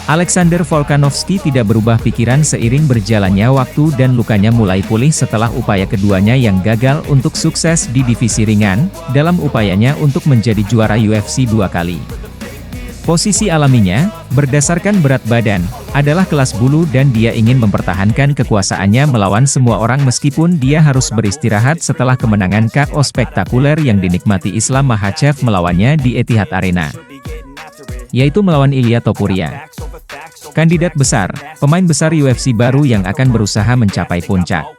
Alexander Volkanovski tidak berubah pikiran seiring berjalannya waktu dan lukanya mulai pulih setelah upaya keduanya yang gagal untuk sukses di divisi ringan, dalam upayanya untuk menjadi juara UFC 2 kali. Posisi alaminya, berdasarkan berat badan, adalah kelas bulu dan dia ingin mempertahankan kekuasaannya melawan semua orang meskipun dia harus beristirahat setelah kemenangan KO spektakuler yang dinikmati Islam Makhachev melawannya di Etihad Arena, yaitu melawan Ilia Topuria. Kandidat besar, pemain besar UFC baru yang akan berusaha mencapai puncak.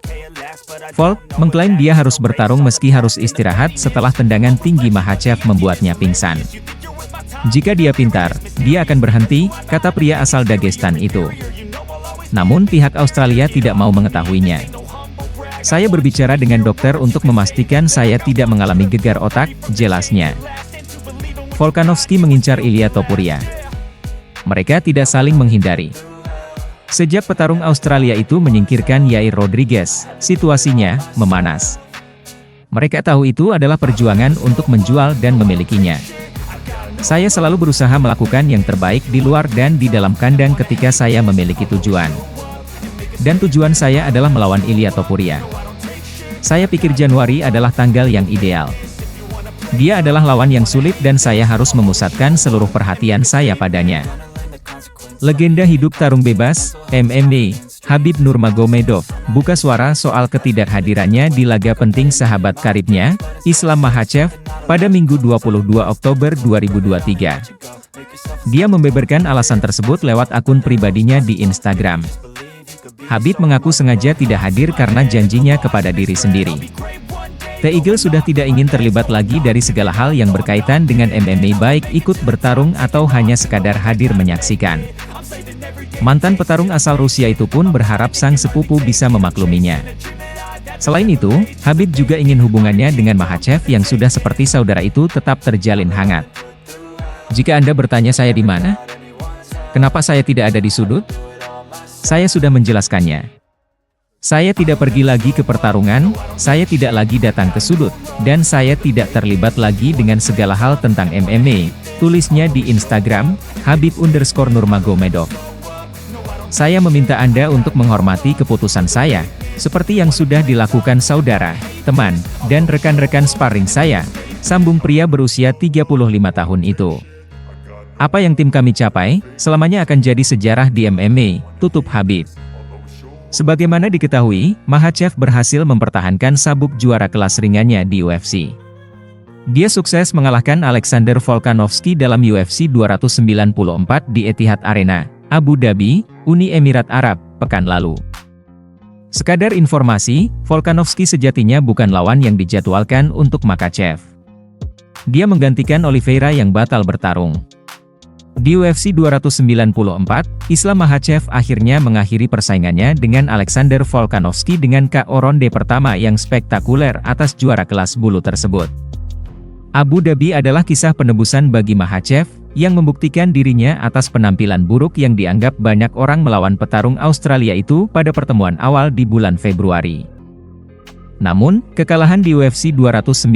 Volk mengklaim dia harus bertarung meski harus istirahat setelah tendangan tinggi Makhachev membuatnya pingsan. Jika dia pintar, dia akan berhenti, kata pria asal Dagestan itu. Namun pihak Australia tidak mau mengetahuinya. Saya berbicara dengan dokter untuk memastikan saya tidak mengalami gegar otak, jelasnya. Volkanovski mengincar Ilia Topuria. Mereka tidak saling menghindari. Sejak petarung Australia itu menyingkirkan Yair Rodriguez, situasinya memanas. Mereka tahu itu adalah perjuangan untuk menjual dan memilikinya. Saya selalu berusaha melakukan yang terbaik di luar dan di dalam kandang ketika saya memiliki tujuan. Dan tujuan saya adalah melawan Ilia Topuria. Saya pikir Januari adalah tanggal yang ideal. Dia adalah lawan yang sulit dan saya harus memusatkan seluruh perhatian saya padanya. Legenda hidup tarung bebas, MMA, Khabib Nurmagomedov, buka suara soal ketidakhadirannya di laga penting sahabat karibnya, Islam Makhachev, pada Minggu 22 Oktober 2023. Dia membeberkan alasan tersebut lewat akun pribadinya di Instagram. Khabib mengaku sengaja tidak hadir karena janjinya kepada diri sendiri. The Eagle sudah tidak ingin terlibat lagi dari segala hal yang berkaitan dengan MMA baik ikut bertarung atau hanya sekadar hadir menyaksikan. Mantan petarung asal Rusia itu pun berharap sang sepupu bisa memakluminya. Selain itu, Khabib juga ingin hubungannya dengan Makhachev yang sudah seperti saudara itu tetap terjalin hangat. Jika Anda bertanya saya di mana? Kenapa saya tidak ada di sudut? Saya sudah menjelaskannya. Saya tidak pergi lagi ke pertarungan, saya tidak lagi datang ke sudut, dan saya tidak terlibat lagi dengan segala hal tentang MMA, tulisnya di Instagram, Khabib_Nurmagomedov. Saya meminta Anda untuk menghormati keputusan saya, seperti yang sudah dilakukan saudara, teman, dan rekan-rekan sparring saya, sambung pria berusia 35 tahun itu. Apa yang tim kami capai, selamanya akan jadi sejarah di MMA, tutup Khabib. Sebagaimana diketahui, Makhachev berhasil mempertahankan sabuk juara kelas ringannya di UFC. Dia sukses mengalahkan Alexander Volkanovski dalam UFC 294 di Etihad Arena, Abu Dhabi, Uni Emirat Arab, pekan lalu. Sekadar informasi, Volkanovski sejatinya bukan lawan yang dijadwalkan untuk Makhachev. Dia menggantikan Oliveira yang batal bertarung. Di UFC 294, Islam Makhachev akhirnya mengakhiri persaingannya dengan Alexander Volkanovski dengan KO ronde pertama yang spektakuler atas juara kelas bulu tersebut. Abu Dhabi adalah kisah penebusan bagi Makhachev, yang membuktikan dirinya atas penampilan buruk yang dianggap banyak orang melawan petarung Australia itu pada pertemuan awal di bulan Februari. Namun, kekalahan di UFC 294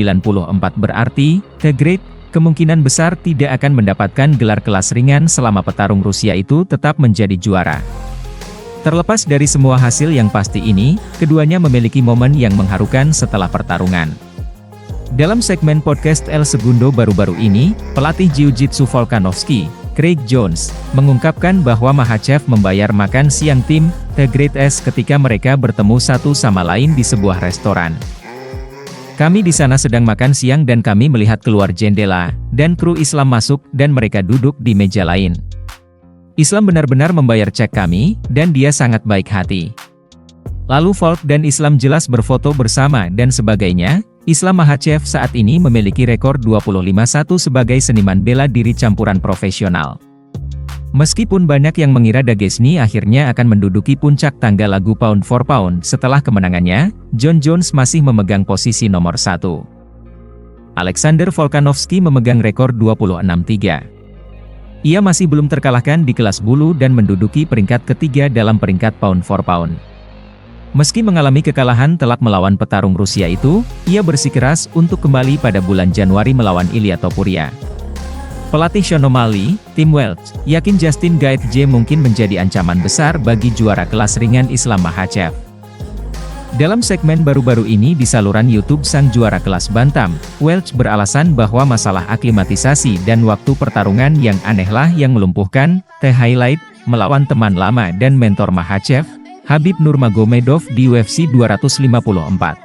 berarti, The Great kemungkinan besar tidak akan mendapatkan gelar kelas ringan selama petarung Rusia itu tetap menjadi juara. Terlepas dari semua hasil yang pasti ini, keduanya memiliki momen yang mengharukan setelah pertarungan. Dalam segmen podcast El Segundo baru-baru ini, pelatih Jiu-Jitsu Volkanovski, Craig Jones, mengungkapkan bahwa Makhachev membayar makan siang tim The Great S ketika mereka bertemu satu sama lain di sebuah restoran. Kami di sana sedang makan siang dan kami melihat keluar jendela, dan kru Islam masuk dan mereka duduk di meja lain. Islam benar-benar membayar cek kami, dan dia sangat baik hati. Lalu Volk dan Islam jelas berfoto bersama dan sebagainya. Islam Makhachev saat ini memiliki rekor 25-1 sebagai seniman bela diri campuran profesional. Meskipun banyak yang mengira Dagesni akhirnya akan menduduki puncak tangga lagu pound for pound setelah kemenangannya, Jon Jones masih memegang posisi nomor 1. Alexander Volkanovski memegang rekor 26-3. Ia masih belum terkalahkan di kelas bulu dan menduduki peringkat ketiga dalam peringkat pound for pound. Meski mengalami kekalahan telak melawan petarung Rusia itu, ia bersikeras untuk kembali pada bulan Januari melawan Ilia Topuria. Pelatih Sean O'Malley, Tim Welch, yakin Justin Gaethje mungkin menjadi ancaman besar bagi juara kelas ringan Islam Makhachev. Dalam segmen baru-baru ini di saluran YouTube sang juara kelas bantam, Welch beralasan bahwa masalah aklimatisasi dan waktu pertarungan yang anehlah yang melumpuhkan highlight melawan teman lama dan mentor Makhachev, Khabib Nurmagomedov di UFC 254.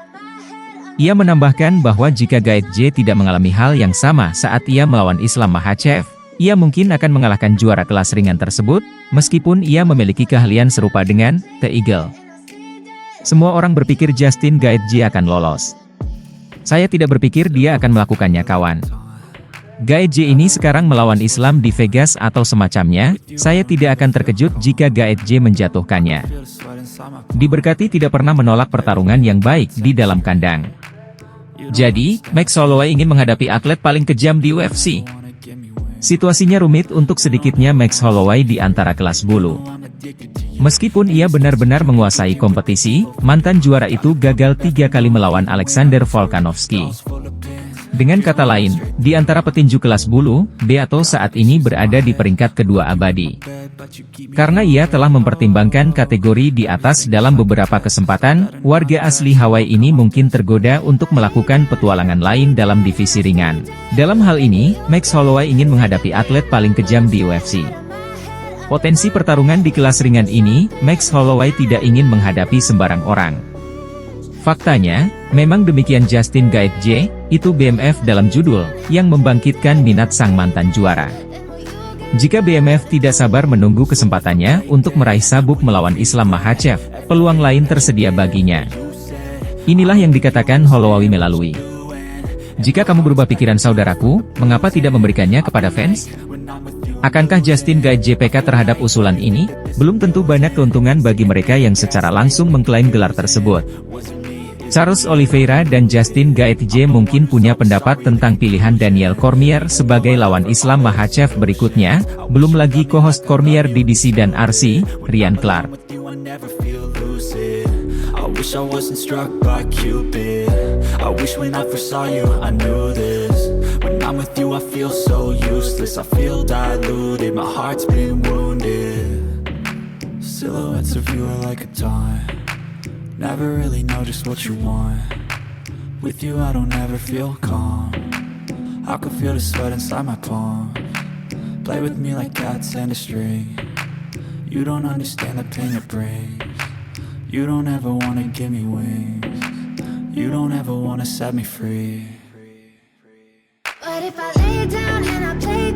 Ia menambahkan bahwa jika Gaethje tidak mengalami hal yang sama saat ia melawan Islam Makhachev, ia mungkin akan mengalahkan juara kelas ringan tersebut, meskipun ia memiliki keahlian serupa dengan The Eagle. Semua orang berpikir Justin Gaethje akan lolos. Saya tidak berpikir dia akan melakukannya, kawan. Gaethje ini sekarang melawan Islam di Vegas atau semacamnya, saya tidak akan terkejut jika Gaethje menjatuhkannya. Diberkati tidak pernah menolak pertarungan yang baik di dalam kandang. Jadi, Max Holloway ingin menghadapi atlet paling kejam di UFC. Situasinya rumit untuk sedikitnya Max Holloway di antara kelas bulu. Meskipun ia benar-benar menguasai kompetisi, mantan juara itu gagal 3 kali melawan Alexander Volkanovski. Dengan kata lain, di antara petinju kelas bulu, Beato saat ini berada di peringkat kedua abadi. Karena ia telah mempertimbangkan kategori di atas dalam beberapa kesempatan, warga asli Hawaii ini mungkin tergoda untuk melakukan petualangan lain dalam divisi ringan. Dalam hal ini, Max Holloway ingin menghadapi atlet paling kejam di UFC. Potensi pertarungan di kelas ringan ini, Max Holloway tidak ingin menghadapi sembarang orang. Faktanya, memang demikian Justin Gaethje, itu BMF dalam judul, yang membangkitkan minat sang mantan juara. Jika BMF tidak sabar menunggu kesempatannya untuk meraih sabuk melawan Islam Makhachev, peluang lain tersedia baginya. Inilah yang dikatakan Holloway melalui. Jika kamu berubah pikiran saudaraku, mengapa tidak memberikannya kepada fans? Akankah Justin Gaethje PK terhadap usulan ini? Belum tentu banyak keuntungan bagi mereka yang secara langsung mengklaim gelar tersebut. Charles Oliveira dan Justin Gaethje mungkin punya pendapat tentang pilihan Daniel Cormier sebagai lawan Islam Makhachev berikutnya, belum lagi co-host Cormier di DC dan RC, Ryan Clark. Never really know just what you want. With you I don't ever feel calm. I can feel the sweat inside my palm. Play with me like cats and a string. You don't understand the pain it brings. You don't ever wanna give me wings. You don't ever wanna set me free. But if I lay down and I play